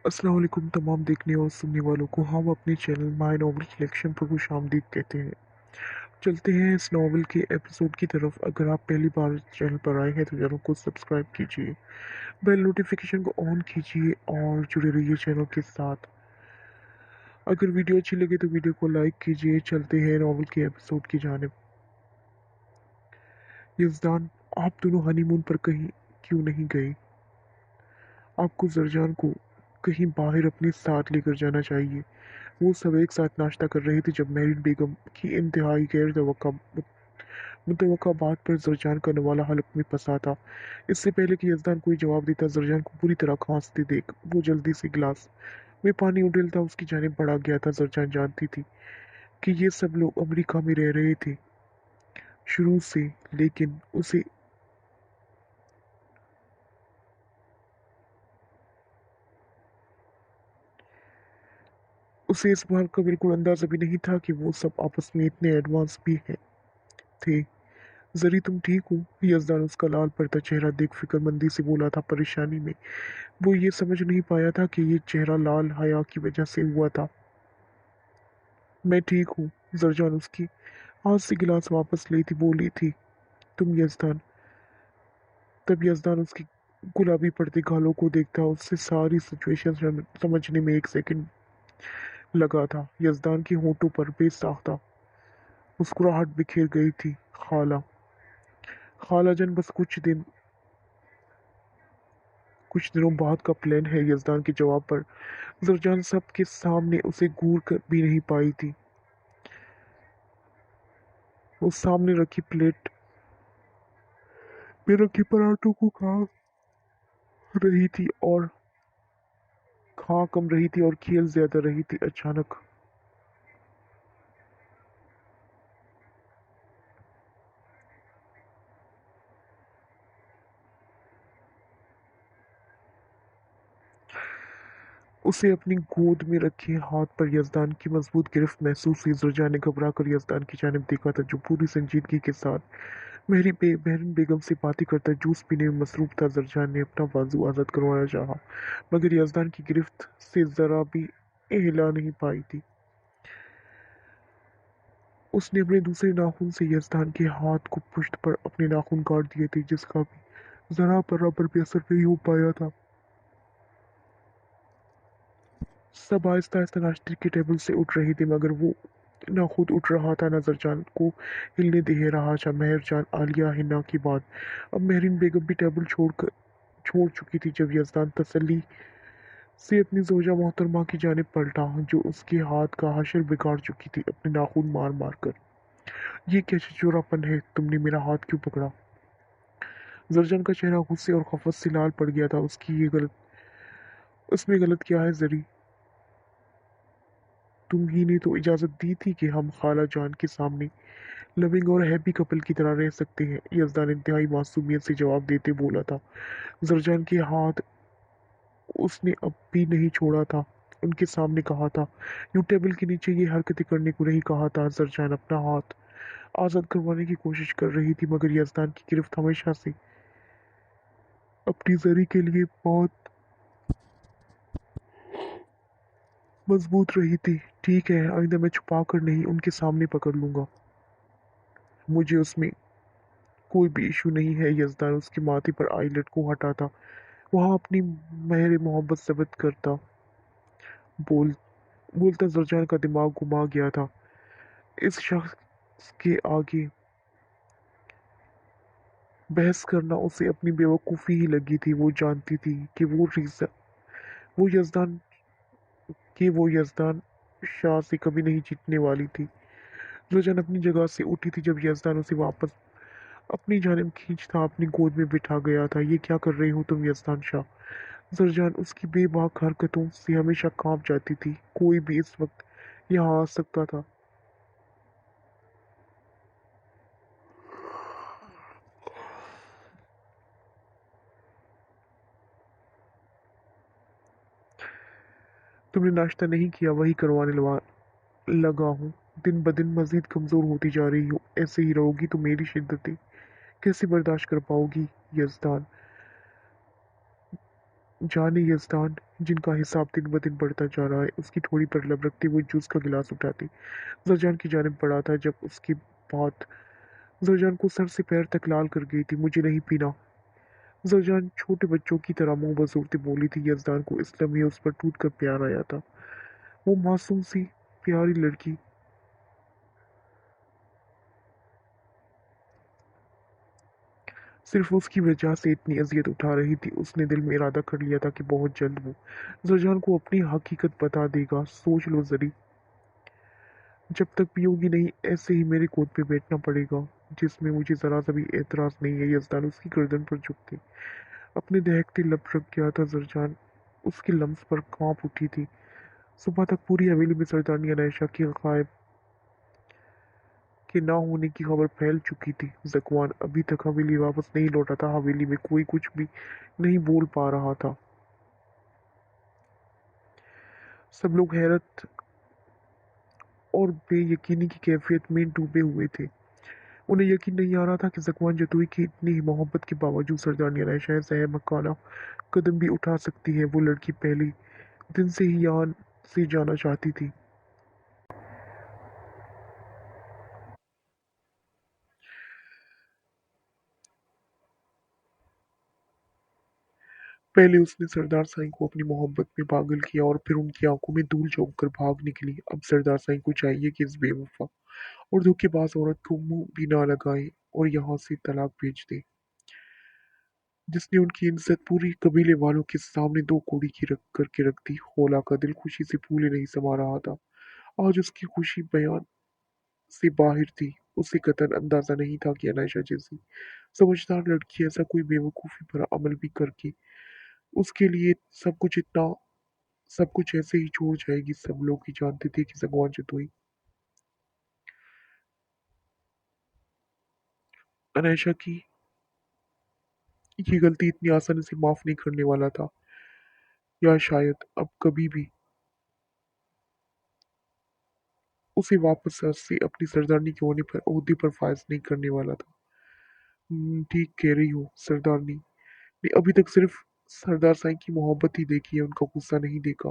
अस्सलाम वालेकुम तमाम देखने और सुनने वालों को हम अपने चैनल माय नॉवल कलेक्शन पर खुशामदीद कहते हैं। चलते हैं इस नॉवल के एपिसोड की तरफ। अगर आप पहली बार चैनल पर आए हैं तो चैनल को सब्सक्राइब कीजिए, बेल नोटिफिकेशन को ऑन कीजिए और जुड़े रहिए चैनल के साथ। अगर वीडियो अच्छी लगे तो वीडियो को लाइक कीजिए। चलते हैं नॉवल के एपिसोड की जानिब। यज़दान, आप दोनों हनीमून पर कहीं क्यों नहीं गए? आपको जरजान को कहीं बाहर अपने साथ लेकर जाना चाहिए। वो सब एक साथ नाश्ता कर रहे थे जब मेहरीन बेगम की इंतहाई गैर मुतवक्का बात पर जरजान का नवाला हलक में फंसा था। इससे पहले कि यज़दान कोई जवाब देता, जरजान को बुरी तरह खांसते देख वो जल्दी से गिलास में पानी उड़ेलता उसकी जानिब बढ़ा गया था। जरजान जानती थी कि ये सब लोग अमेरिका में रह रहे थे शुरू से, लेकिन उसे इस बात का बिल्कुल अंदाजा भी नहीं था कि वो सब आपस में इतने एडवांस भी थे। जरी, तुम ठीक हो? यज़दान उसका लाल पड़ता चेहरा देख फिक्रमंदी से बोला था। परेशानी में वो ये समझ नहीं पाया था कि ये चेहरा लाल हया की वजह से हुआ था। मैं ठीक हूँ। जरजान उसकी हाथ से गिलास वापस लेती बोली थी, तुम? यज़दान तब यज़दान उसकी गुलाबी पड़ते गालों को देखता। उससे सारी सिचुएशन समझने में एक सेकंड लगा था। यज़दान के होंठों पर बेसाख्ता मुस्कुराहट बिखेर गई थी। खालाजन, बस कुछ दिनों बाद का प्लान है। यज़दान के जवाब पर जरजान सब के सामने उसे घूर कर भी नहीं पाई थी। वो सामने रखी प्लेट में रखे पराठों को रही थी और खा कम रही थी और खेल ज्यादा रही थी। अचानक उसे अपनी गोद में रखे हाथ पर यज़दान की मजबूत गिरफ्त महसूस हुई। जुर्जा ने घबरा कर यज़दान की जानिब देखा था, जो पूरी संजीदगी के साथ बहरीन बेगम से बातें करता जूस पीने में मसरूफ था। जरजान ने अपना बाजू आज़ाद करवाना चाहा, मगर यज़दान की गिरफ्त से जरा भी हिला नहीं पाई थी। उसने अपने दूसरे नाखून से यज़दान के हाथ को पुश्त पर अपने नाखून काट दिए थे, जिसका भी जरा बराबर भी असर नहीं हो पाया था। सब आहिस्ता आहिस्ता नाश्ते के टेबल से उठ रहे थे, मगर वो ना खुद उठ रहा था, ना जरजान को हिलने दे रहा था। मेहरजान, आलिया, हिना की बात। अब मेहरीन बेगम भी टेबल छोड़ चुकी थी जब यज़दान तसल्ली से अपनी जोजा मोहतरमा की जानिब पलटा, जो उसके हाथ का हशर बिगाड़ चुकी थी अपने नाखून मार मार कर। ये क्या चिचोरापन है? तुमने मेरा हाथ क्यों पकड़ा? जरजन का चेहरा गुस्से और खफत से लाल पड़ गया था। उसमें गलत क्या है जरी? तुम ही ने तो इजाजत दी थी कि हम खाला जान के सामने लविंग और हैप्पी कपल की तरह रह सकते हैं। यज़दान इंतहाई मासूमियत से जवाब देते बोला था। जरजान के हाथ उसने अब भी नहीं छोड़ा था। उनके सामने कहा था, यूं टेबल के नीचे ये हरकतें करने को नहीं कहा था। जरजान अपना हाथ आज़ाद करवाने की कोशिश कर रही थी, मगर यज़दान की गिरफ्त हमेशा से अपनी जरी के लिए बहुत मजबूत रही थी। ठीक है, आइंदा मैं छुपा कर नहीं, उनके सामने पकड़ लूंगा। मुझे उसमें कोई भी इशू नहीं है। यज़दान उसके माथे पर आईलेट को हटाता, वहाँ अपनी महर मोहब्बत जब्त करता बोल बोलता। जरजान का दिमाग घुमा गया था। इस शख्स के आगे बहस करना उसे अपनी बेवकूफ़ी ही लगी थी। वो जानती थी कि वो यज़दान वो यज़दान शाह से कभी नहीं जीतने वाली थी। जरजान अपनी जगह से उठी थी जब यज़दान उसे वापस अपनी जानिब खींचता अपनी गोद में बिठा गया था। ये क्या कर रही हो तुम यज़दान शाह? जरजान उसकी बेबाक हरकतों से हमेशा कांप जाती थी। कोई भी इस वक्त यहाँ आ सकता था। तुमने नाश्ता नहीं किया? वही लगा हूँ। दिन ब दिन मजीद कमज़ोर होती जा रही हो। ऐसे ही रहोगी तो मेरी शिद्दतें कैसे बर्दाश्त कर पाओगी? यज़दान जाने यज़दान, जिनका हिसाब दिन ब दिन बढ़ता जा रहा है। उसकी ठोड़ी पर लब रखते हुए जूस का गिलास उठाती जरजान की जानिब बढ़ा था। जब उसकी बात जरजान को सर से पैर तक लाल कर गई थी। मुझे नहीं पीना। जरजान छोटे बच्चों की तरह मुंह बसूरती बोली थी। यज़दान को इस लम्हे उस पर टूट कर प्यार आया था। वो मासूम सी प्यारी लड़की सिर्फ उसकी वजह से इतनी अजियत उठा रही थी। उसने दिल में इरादा कर लिया था कि बहुत जल्द वो जरजान को अपनी हकीकत बता देगा। सोच लो जरी, जब तक पियोगी नहीं ऐसे ही मेरे गोद पे बैठना पड़ेगा, जिसमें मुझे जरा सा भी एतराज नहीं है। यजदान उसकी गर्दन पर झुक के अपने दहकते लब रख गया था। जरजान उसके लम्स पर कांप उठी थी। सुबह तक पूरी हवेली में सरदारनी अनायशा के गायब के ना होने की खबर फैल चुकी थी। जकवान अभी तक हवेली वापस नहीं लौटा था। हवेली में कोई कुछ भी नहीं बोल पा रहा था। सब लोग हैरत और बेयकीनी की कैफियत में डूबे हुए थे। उन्हें यकीन नहीं आ रहा था कि जकवान जतोई की इतनी ही मोहब्बत के बावजूद सरदारनी आयशा जहर मकाना कदम भी उठा सकती है। वो लड़की पहले दिन से ही यहाँ से जाना चाहती थी। पहले उसने सरदार साईं को अपनी मोहब्बत में पागल किया और फिर उनकी आंखों में धूल झोंक कर भाग निकली। अब सरदार साईं को चाहिए कि इस बेवफा और धोखेबाज औरत को मुंह भी ना लगाए और यहाँ से तलाक भेज दे, जिसने उनकी इज्जत पूरी कबीले वालों के सामने दो कौड़ी की रख करके रख दी। होला का दिल खुशी से फूले नहीं समा रहा था। आज उसकी खुशी बयान से बाहर थी। उसे कतई अंदाजा नहीं था कि अनायशा जैसी समझदार लड़की ऐसा कोई बेवकूफ़ी भरा अमल भी करके उसके लिए सब कुछ ऐसे ही छोड़ जाएगी। सब लोग ही जानते थे कि जगवान जतोई अनायशा की ये गलती इतनी आसानी से माफ नहीं करने वाला था, या शायद अब कभी भी उसे वापस से अपनी सरदारनी के होने पर ओहदे पर फायज नहीं करने वाला था। ठीक कह रही हो सरदारनी ने अभी तक सिर्फ सरदार साईं की मोहब्बत ही देखी है, उनका गुस्सा नहीं देखा।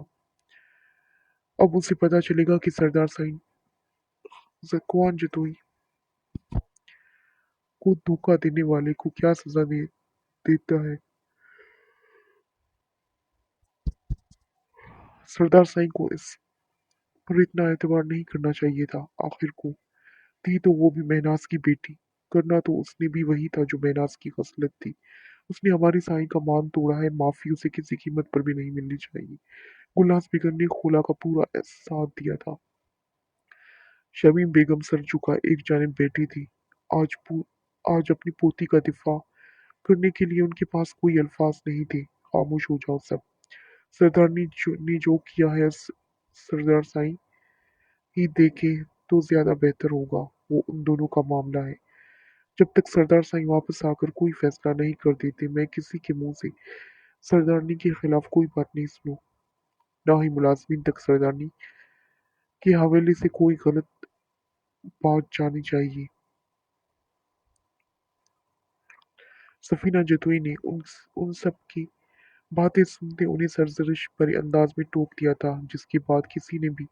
अब उसे पता चलेगा कि सरदार साईं जकुआन जतोई को धोखा देने वाले को क्या सजा देता है। सरदार साईं को इस पर इतना एतबार नहीं करना चाहिए था। आखिर को थी तो वो भी महनाज की बेटी। करना तो उसने भी वही था जो महनाज की खसलत थी। उसने हमारी साईं का मान तोड़ा है। माफी उसे किसी कीमत पर भी नहीं मिलनी चाहिए। गुलनाज बेगम ने खोला का पूरा साथ दिया था। शमीम बेगम सर झुका एक जानिब बैठी थी। आज अपनी पोती का दिफा करने के लिए उनके पास कोई अल्फाज नहीं थे। खामोश हो जाओ सब। ने जो किया है सरदार साईं ही देखे तो ज्यादा बेहतर होगा। वो उन दोनों का मामला है। जब तक सरदार साईं वापस आकर कोई फैसला नहीं कर देते, मैं किसी के मुंह से सरदारनी के खिलाफ कोई बात नहीं सुनूं। ना ही मुलाजमीन तक सरदारनी के हवाले से कोई गलत बात जानी चाहिए। सफीना जतोई ने उन सब की बातें सुनते उन्हें सरजरिश भरे अंदाज में टोक दिया था, जिसके बाद किसी ने भी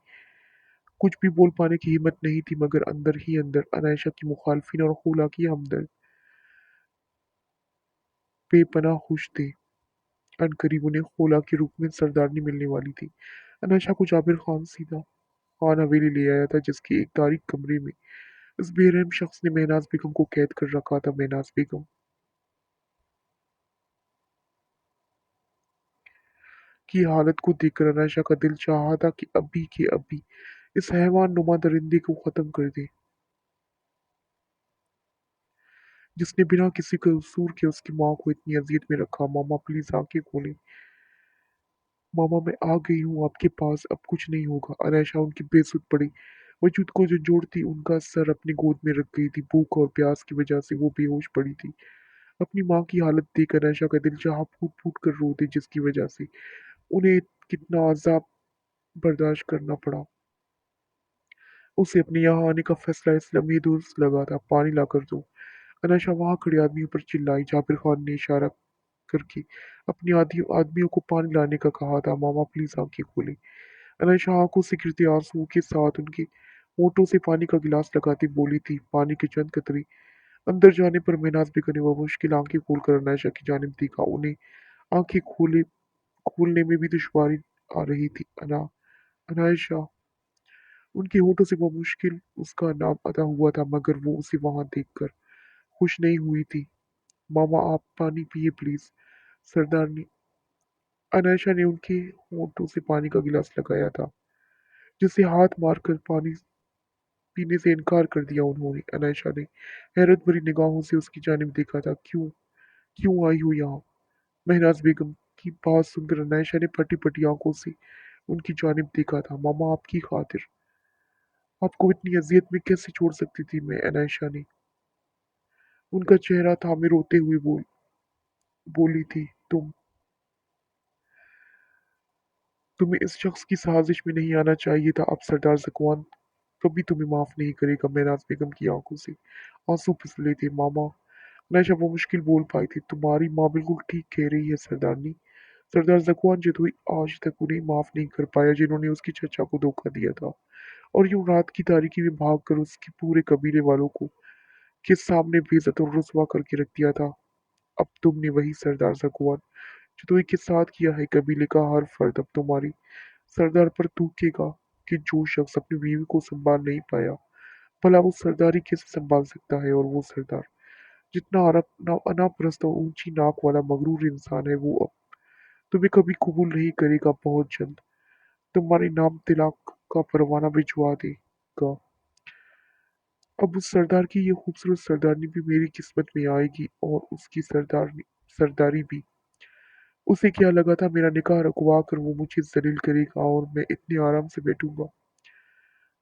कुछ भी बोल पाने की हिम्मत नहीं थी। मगर अंदर ही अंदर अनायशा की मुखालफिन और होला की हमदर्द बेपनाह खुश थे। अनकरीब उन्हें होला के रूप में सरदारनी मिलने वाली थी। अनायशा को जाबिर खान सीधा खान हवेली ले आया था, जिसके एक तारीख कमरे में इस बेरहम शख्स ने महनाज बेगम को कैद कर रखा था। महनाज बेगम की हालत को देखकर अनायशा का दिल चाहा था कि अभी के अभी इस हैवान नुमा दरिंदे को खत्म कर दे, जिसने बिना किसी कसूर के उसकी माँ को इतनी अजियत में रखा। मामा प्लीज आंखें खोलें। मामा मैं आ गई हूँ आपके पास, अब कुछ नहीं होगा। अनायशा उनकी बेसुध पड़ी वजूद को झंझोड़ती उनका सर अपनी गोद में रख गई थी। भूख और प्यास की वजह से वो बेहोश पड़ी थी। अपनी माँ की हालत देख अनायशा का दिल चाहा फूट फूट कर रोते, जिसकी वजह से उन्हें कितना अजाब बर्दाश्त करना पड़ा। उसे अपने यहाँ आने का फैसला इस लम्हे दुरुस्त लगा था। पानी लाकर दो। अनायशा वहां खड़े आदमियों पर चिल्लाई। जाबिर खान ने इशारा करके अपनी आदमियों को पानी लाने का कहा था। मामा प्लीज आंखें खोले। अनायशा आंखों से गिरते आंसुओं के साथ उनके होठों से पानी का गिलास लगाती बोली थी। पानी के चंद कतरे अंदर जाने पर महनाज बेगम ने वह मुश्किल आंखें खोलकर अनायशा की जानिब देखा। उन्हें आंखें खोलने में भी दुश्वारी आ रही थी। अनायशा, उनके होठों से मुश्किल उसका नाम अदा हुआ था, मगर वो उसे वहां देखकर खुश नहीं हुई थी। मामा आप पानी पिए प्लीज। सरदार ने अनायशा ने उनके होठों से पानी का गिलास लगाया था, जिसे हाथ मारकर पानी पीने से इनकार कर दिया उन्होंने। अनायशा ने हैरत भरी निगाहों से उसकी जानिब देखा था। क्यों क्यों आई हो यहाँ? महनाज बेगम की बात सुनकर अनायशा ने फटी फटी आंखों से उनकी जानिब देखा था। मामा आपकी खातिर आपको इतनी अजियत में कैसे छोड़ सकती थी मैं? अनायशा ने उनका चेहरा थामे रोते हुए बोली थी। तुम्हें इस शख्स की साजिश में नहीं आना चाहिए था। अब सरदार जकवान कभी तुम्हें माफ नहीं करेगा। महनाज बेगम की आंखों से आंसू फिसले थे। मामा, नैशा वो मुश्किल बोल पाई थी। तुम्हारी माँ बिल्कुल ठीक कह रही है सरदारनी। सरदार जकवान जदोई आज तक उन्हें माफ नहीं कर पाया जिन्होंने उसकी चचा को धोखा दिया था, और यूं रात की तारीकी में भागकर उसके पूरे कबीले वालों को के सामने बेइज्जत और रुसवा करके रख दिया था। अब तुमने वही सरदार जकवान जदोई के साथ किया है। कबीले का हर फर्द अब तुम्हारी सरदार पर थूकेगा कि जो शख्स अपनी बीवी को संभाल नहीं पाया, भला वो सरदारी कैसे संभाल सकता है? और वो सरदार जितना अनापरस्त और ऊंची नाक वाला मगरूर इंसान है, वो अब तुम्हें कभी कबूल नहीं करेगा। बहुत जल्द तुम्हारे नाम तिलक का परवाना भिजवा देगा। अब उस सरदार की ये खूबसूरत सरदारनी भी मेरी किस्मत में आएगी, और उसकी सरदारी भी। उसे क्या लगा था मेरा निकाह रुकवा कर वो मुझे जलील करेगा और मैं इतने आराम से बैठूंगा?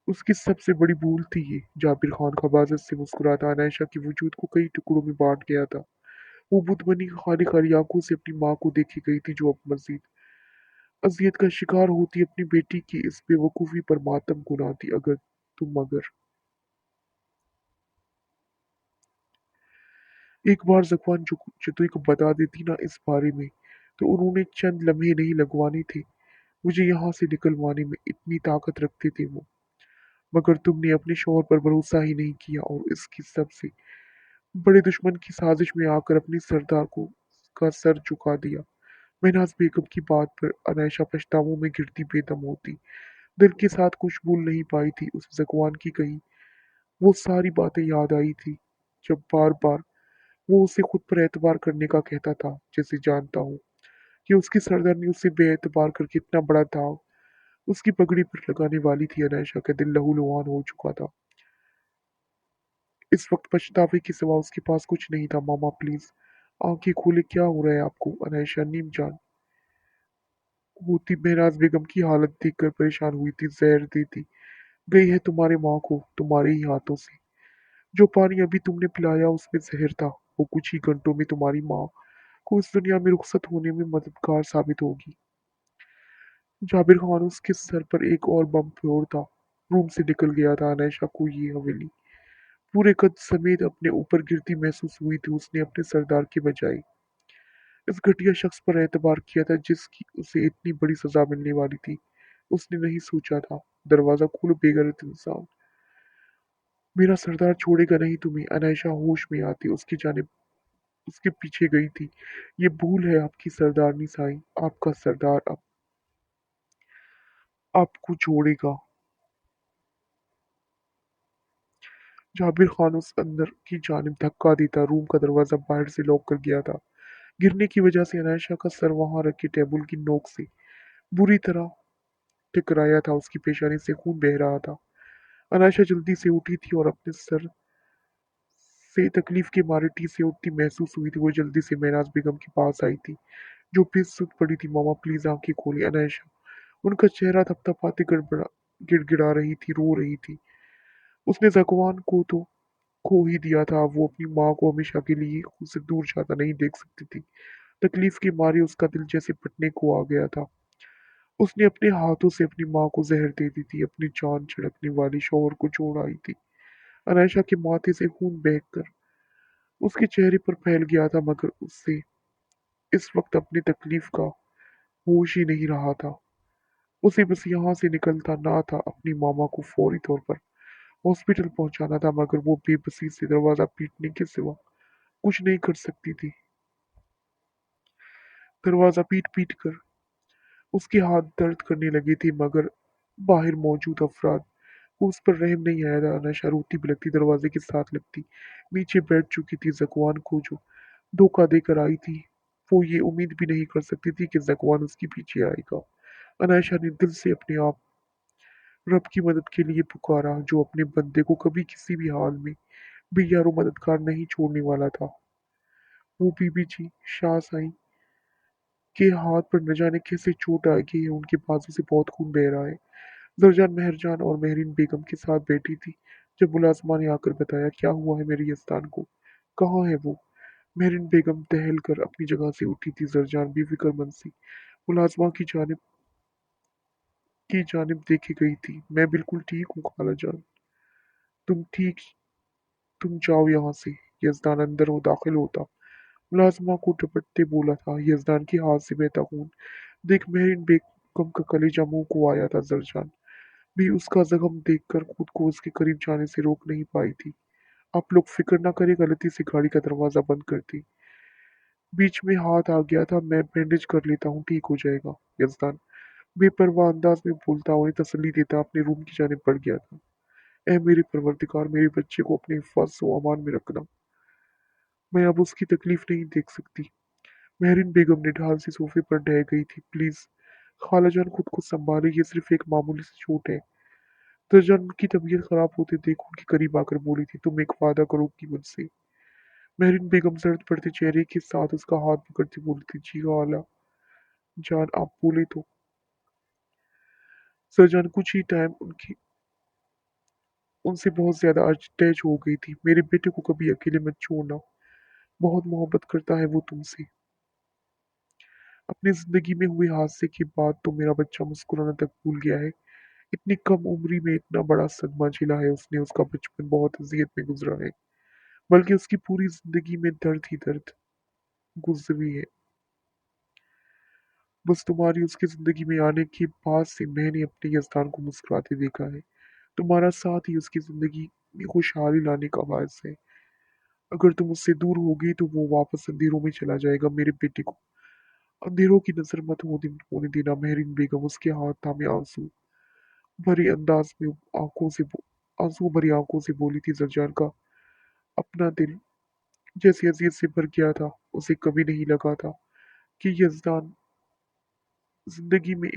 उसकी सबसे बड़ी भूल थी ये। जाबिर खान खबाजत से मुस्कुराता अनायशा के वजूद को कई टुकड़ों में बांट गया था। वो बुत बनी खाली खाली आंखों से अपनी माँ को देखी गई थी, जो अब मजीद अजियत का शिकार होती अपनी बेटी की इस बेवकूफ़ी पर मातम गुनाती। अगर एक बार जकवान चतुई को बता देती ना इस बारे में, तो उन्होंने चंद लम्हे नहीं लगवाने थे मुझे यहाँ से निकलवाने में। इतनी ताकत रखते थे वो। मगर तुमने अपने शौहर पर भरोसा ही नहीं किया, और इसकी सबसे बड़े दुश्मन की साजिश में आकर अपने सरदार को का सर झुका दिया। महनाज बेगम की बात पर अनायशा पछतावों में गिरती बेदम होती। दिल के साथ कुछ भूल नहीं पाई थी। उस जगवान की कही वो सारी बातें याद आई थी, जब बार बार वो उसे खुद पर एतबार करने का कहता था। जैसे जानता हूँ कि उसकी सरदारनी उसे बेएतबार करके इतना बड़ा दाव उसकी पगड़ी पर लगाने वाली थी। अनायशा का दिल लहूलुहान हो चुका था। इस वक्त पछतावे के सिवा उसके पास कुछ नहीं था। मामा प्लीज आंखें खोले, क्या हो रहा है आपको? अनायशा नीम जान होती महराज बेगम की हालत देखकर परेशान हुई थी। जहर देती गई है तुम्हारे माँ को तुम्हारे ही हाथों से। जो पानी अभी तुमने पिलाया उसमें जहर था। वो कुछ ही घंटों में तुम्हारी माँ को इस दुनिया में रुखसत होने में मददगार साबित होगी। जाबिर खान उसके सर पर एक और बम फोड़ता रूम से निकल गया था। अनायशा को ये हवेली पूरे कद समेत अपने ऊपर गिरती महसूस हुई थी। उसने अपने सरदार के बजाय इस घटिया शख्स पर एतबार किया था, जिसकी उसे इतनी बड़ी सजा मिलने वाली थी। उसने नहीं सोचा था। दरवाजा खोलो बेगैरत इंसान, मेरा सरदार छोड़ेगा नहीं तुम्हें। अनायशा होश में आती उसकी जानिब उसके पीछे गई थी। ये भूल है आपकी सरदारनी साईं। आपका सरदार अब आपको छोड़ेगा। जाबिर खान उस अंदर की जानिब धक्का देता रूम का दरवाजा बाहर से लॉक कर गया था। गिरने की वजह से अनायशा का सर वहां रखी टेबल की नोक से बुरी तरह टकराया था। उसकी पेशानी से खून बह रहा था। अनायशा जल्दी से उठी थी और अपने सर से तकलीफ के मारे से उठती महसूस हुई थी। वो जल्दी से महनाज बेगम के पास आई थी, जो बेसुध पड़ी थी। मामा प्लीज आंखें खोली। अनायशा उनका चेहरा थपथपाते गड़बड़ा गिड़गिड़ा रही थी, रो रही थी। उसने जकवान को तो खो ही दिया था। वो अपनी माँ को हमेशा के लिए खुद से दूर जाता नहीं देख सकती थी। तकलीफ के मारे उसका दिल जैसे फटने को आ गया था। उसने अपने हाथों से अपनी माँ को जहर दे दी थी। अपनी जान छिड़कने वाली शौहर को छोड़ आई थी। अनायशा के माथे से खून बहकर उसके चेहरे पर फैल गया था, मगर उससे इस वक्त अपनी तकलीफ का होश ही नहीं रहा था। उसे बस यहाँ से निकलता ना था, अपनी मामा को फौरी तौर पर हॉस्पिटल पहुंचाना था, मगर वो बेबसी से दरवाजा पीटने के सिवा कुछ नहीं कर सकती थी। दरवाजा पीट पीट कर उसके हाथ दर्द करने लगे थे, मगर बाहर मौजूद अफराद को उस पर रहम नहीं आया था। नशा रोटी बिलखती दरवाजे के साथ लगती नीचे बैठ चुकी थी। जकवान को जो धोखा देकर आई थी, वो ये उम्मीद भी नहीं कर सकती थी कि जकवान उसके पीछे आएगा। अनायशा ने दिल से अपने आप रब की मदद के लिए पुकारा, जो अपने बंदे को कभी किसी भी हाल में बेयारो मददगार नहीं छोड़ने वाला था। वो बीबी जी शाह साईं के हाथ पर न जाने कैसे चोट आ गई है, उनके बाजू से बहुत खून बह रहा है। जरजान मेहरजान और मेहरीन बेगम के साथ बैठी थी। जब मुलाजमा ने आकर बताया क्या हुआ है मेरी यस्तान को, कहाँ है वो। मेहरीन बेगम टहल कर अपनी जगह से उठी थी। जरजान भी फिक्रमंद सी मुलाजमा की जानिब देखे गई थी। मैं बिल्कुल ठीक हूँ खाला जान। तुम ठीक तुम जाओ यहाँ से। यजदान अंदर हो दाखिल होता मुलाजमा को टपटते बोला था। यजदान के हाथ से बहता खून देख मेहरीन बेगम का कलेजा मुंह को आया था। जरजान भी उसका जख्म देखकर खुद को उसके करीब जाने से रोक नहीं पाई थी। आप लोग फिक्र न करें, गलती से गाड़ी का दरवाजा बंद कर दी, बीच में हाथ आ गया था, मैं बैंडेज कर लेता हूँ, ठीक हो जाएगा। यजदान बेपरवाह अंदाज में बोलता उन्हें तसल्ली देता अपने रूम की जानिब बढ़ गया था। ऐ मेरे परवरदिगार, मेरे बच्चे को अपने हिफाज़त व अमान में रखना। मैं अब उसकी तकलीफ नहीं देख सकती। मेहरीन बेगम ने ढाल से सोफे पर ढह गई थी। प्लीज खालाजान खुद को संभाले, ये सिर्फ एक मामूली सी चोट है। दर्जन की तबीयत खराब होते देख उनके करीब आकर बोली थी, तुम एक वादा करोगी मुझसे। मेहरीन बेगम जर्द पड़ते चेहरे के साथ उसका हाथ पकड़ती बोली थी, जी हाँ आला जान, आप बोले तो। सरजान कुछ ही टाइम उनकी उनसे बहुत ज्यादा अटैच हो गई थी। मेरे बेटे को कभी अकेले मत छोड़ना, बहुत मोहब्बत करता है वो तुमसे। अपनी जिंदगी में हुए हादसे के बाद तो मेरा बच्चा मुस्कुराना तक भूल गया है। इतनी कम उम्री में इतना बड़ा सदमा झेला है उसने। उसका बचपन बहुत अजियत में गुजरा है, बल्कि उसकी पूरी जिंदगी में दर्द ही दर्द गुजरी है। बस तुम्हारी उसकी जिंदगी में आने के बाद से मैंने अपने यजदान को मुस्कुराते देखा है। तुम्हारा साथ ही उसकी जिंदगी में खुशहाली लाने का बायस है। अगर तुम उससे दूर होगी तो वो वापस अंधेरों में चला जाएगा। मेरे बेटे को अंधेरों की नजर मत होने देना। मेहरीन बेगम उसके हाथ थामे आंसू भरे अंदाज में आंसू भरी आंखों से बोली थी, जरजान का अपना दिल जैसे अजीज से भर गया था। उसे कभी नहीं लगा था कि यजदान जिंदगी में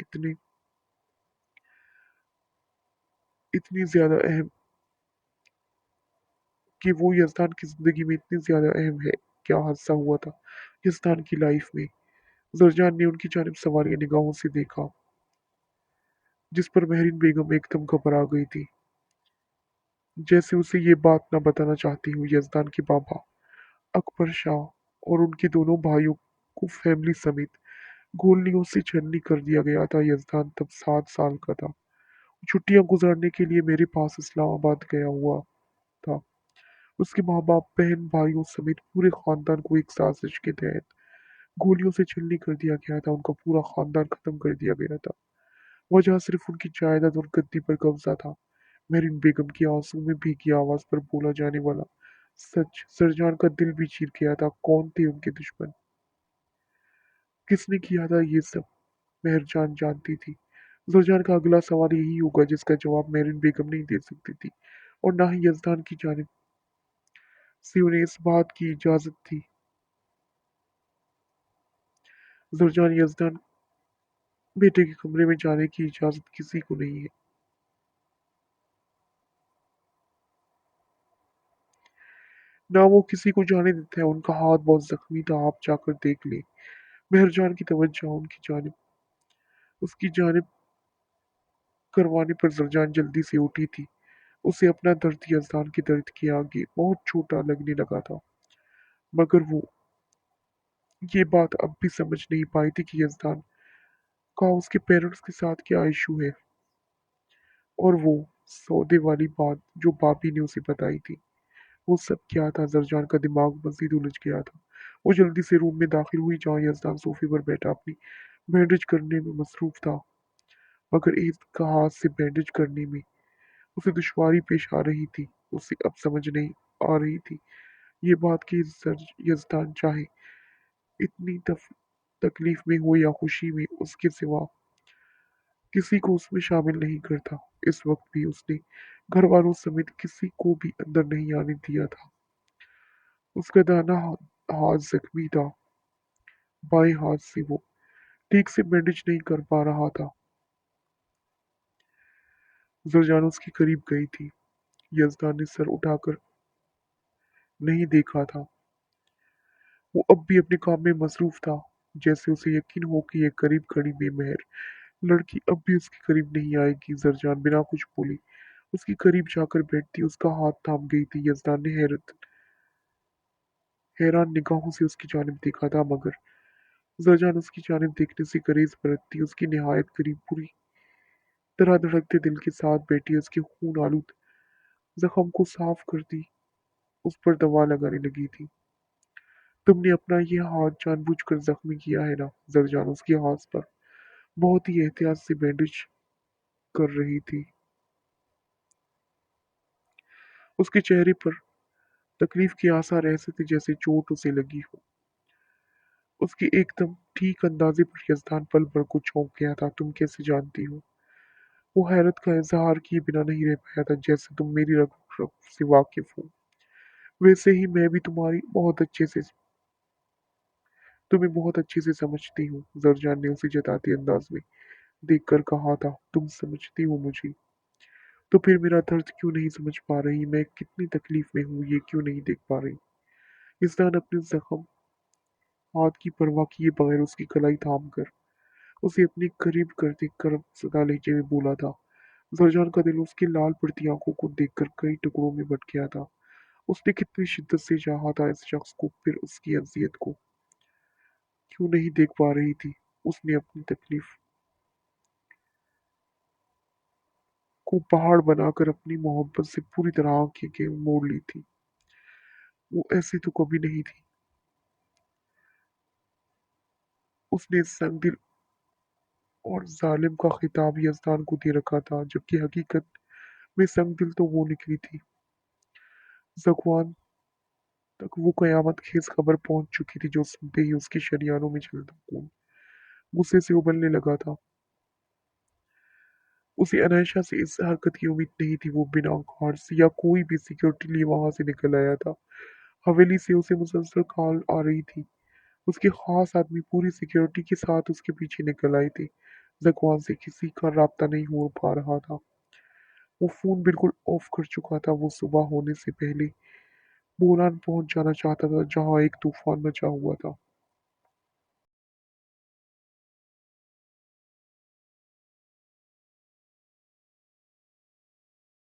इतनी ज्यादा अहम कि वो यजदान की जिंदगी में इतनी ज्यादा अहम है। क्या हादसा हुआ था यजदान की लाइफ में। जरजान ने उनकी जानिब सवालिया निगाहों से देखा, जिस पर मेहरीन बेगम एकदम घबरा गई थी, जैसे उसे ये बात ना बताना चाहती हूँ। यजदान के बाबा अकबर शाह और उनके दोनों भाइयों को फैमिली समेत गोलियों से छन्नी कर दिया गया था। यजदान तब 7 साल का था। छुट्टियां गुजारने के लिए मेरे पास इस्लामाबाद गया हुआ था। उसके माँ बाप, बहन भाइयों समेत पूरे खानदान को एक साजिश के तहत गोलियों से छलनी कर दिया गया था। उनका पूरा खानदान खत्म कर दिया गया था। वजह सिर्फ उनकी जायदाद और गद्दी पर कब्जा था। मेरिन बेगम की आंसू में भीगी आवाज पर बोला जाने वाला सच सरजान का दिल भी चीर गया था। कौन थे उनके दुश्मन, किसने किया था ये सब, मेहरजान जानती थी। सरजान का अगला सवाल यही होगा जिसका जवाब मेरिन बेगम नहीं दे सकती थी, और ना ही यजदान की जानिब से उन्हें इस बात की इजाजत थी। जरजान यजदान बेटे के कमरे में जाने की इजाजत किसी को नहीं है। ना वो किसी को जाने देता है। उनका हाथ बहुत जख्मी था, आप जाकर देख ले। मेहरजान की तवज्जो उसकी जानिब करवाने पर जरजान जल्दी से उठी थी। उसे अपना दर्द यजदान के दर्द के आगे बहुत छोटा लगने लगा था, मगर वो ये बात अब भी समझ नहीं पाई थी कि यजदान का उसके पेरेंट्स के साथ क्या इशू है। और वो सौदे वाली बात जो भाभी ने उसे बताई थी, वो सब क्या था। जरजान का दिमाग मजीद उलझ गया था। वो जल्दी से रूम में दाखिल हुई जहाँ यज़दान सोफे पर बैठा अपनी बैंडेज करने में मसरूफ था, मगर ईद का हाथ से बैंडेज करने में उसे दुश्वारी पेश आ रही थी। उसे अब समझ नहीं आ रही थी ये बात कि यज़दान चाहे इतनी तकलीफ में हो या खुशी में, उसके सिवा किसी को उसमें शामिल नहीं करता। इस वक्त भी उसने घर वालों समेत किसी को भी अंदर नहीं आने दिया था। उसका दाना हाथ जख्मी था, बाएं हाथ से वो ठीक से बैंडेज नहीं कर पा रहा था। जरजान उसके करीब गई थी। यज़दान ने सर उठाकर नहीं देखा था। वो अब भी अपने काम में मसरूफ था, जैसे उसे यकीन हो कि एक करीब खड़ी बेमहर लड़की अब भी उसके करीब नहीं आएगी। जरजान बिना कुछ बोले उसके करीब जाकर बैठती, उसका हाथ थाम गई थी। यज़दान ने हैरान निगाहों से उसकी जानिब देखा था, मगर जरजान उसकी जानिब देखने से गुरेज बरतती, उसकी निहायत करीब पूरी तरह धड़कते दिल के साथ बैठी उसके खून आलूद जख्म को साफ करती, उस पर दवा लगाने लगी थी। तुमने अपना ये हाथ जानबूझकर जख्मी किया है ना? जरजान उसके हाथ पर बहुत ही एहतियात से बैंडेज कर रही थी। उसके चेहरे पर तकलीफ के आसार ऐसे थे जैसे चोट उसे लगी हो। उसके एकदम ठीक अंदाजे पर यज़दान पल भर को चौंक गया था। तुम कैसे जानती हो? वो हैरत का इजहार किए बिना नहीं रह पाया था। जैसे तुम मेरी रग रग से वाकिफ हो, वैसे ही मैं भी तुम्हें बहुत अच्छे से समझती हूँ। जरजान ने उसे जताते अंदाज में देखकर कहा था, तुम समझती हो मुझे, तो फिर मेरा दर्द क्यों नहीं समझ पा रही? मैं कितनी तकलीफ में हूँ ये क्यों नहीं देख पा रही? इस्तान अपने जख्म हाथ की परवाह किए बगैर उसकी कलाई थाम कर उसे अपने करीब करते गर्म सदा लहजे में बोला था। जरजान का दिल उसकी लाल पड़ती आंखों को देखकर कई टुकड़ों में बट गया था। उसने कितनी शिद्दत से चाहा था इस शख्स को, फिर उसकी अजियत को क्यों नहीं देख पा रही थी? उसने अपनी तकलीफ को पहाड़ बनाकर अपनी मोहब्बत से पूरी तरह आंखें के मोड़ ली थी। वो ऐसी तो कभी नहीं थी। उसने संगदिल और जालिम का खिताब यजदान को दे रखा था, जबकि हकीकत में संगदिल तो वो निकली थी। जकवान तक वो कयामत खेज खबर पहुंच चुकी थी, जो सुनते ही उसकी शरियानों में जलता खून गुस्से से उबलने लगा था। उसे अनायशा से इस हरकत की उम्मीद नहीं थी। वो बिना गार्ड से या कोई भी सिक्योरिटी लिए वहां से निकल आया था। हवेली से उसे मुसलसल कॉल आ रही थी। उसके खास आदमी पूरी सिक्योरिटी के साथ उसके पीछे निकल आए थे। जकवान से किसी का राब्ता नहीं हो पा रहा था। वो फोन बिल्कुल ऑफ कर चुका था। वो सुबह होने से पहले बोलान पहुंच जाना चाहता था, जहां एक तूफान मचा हुआ था।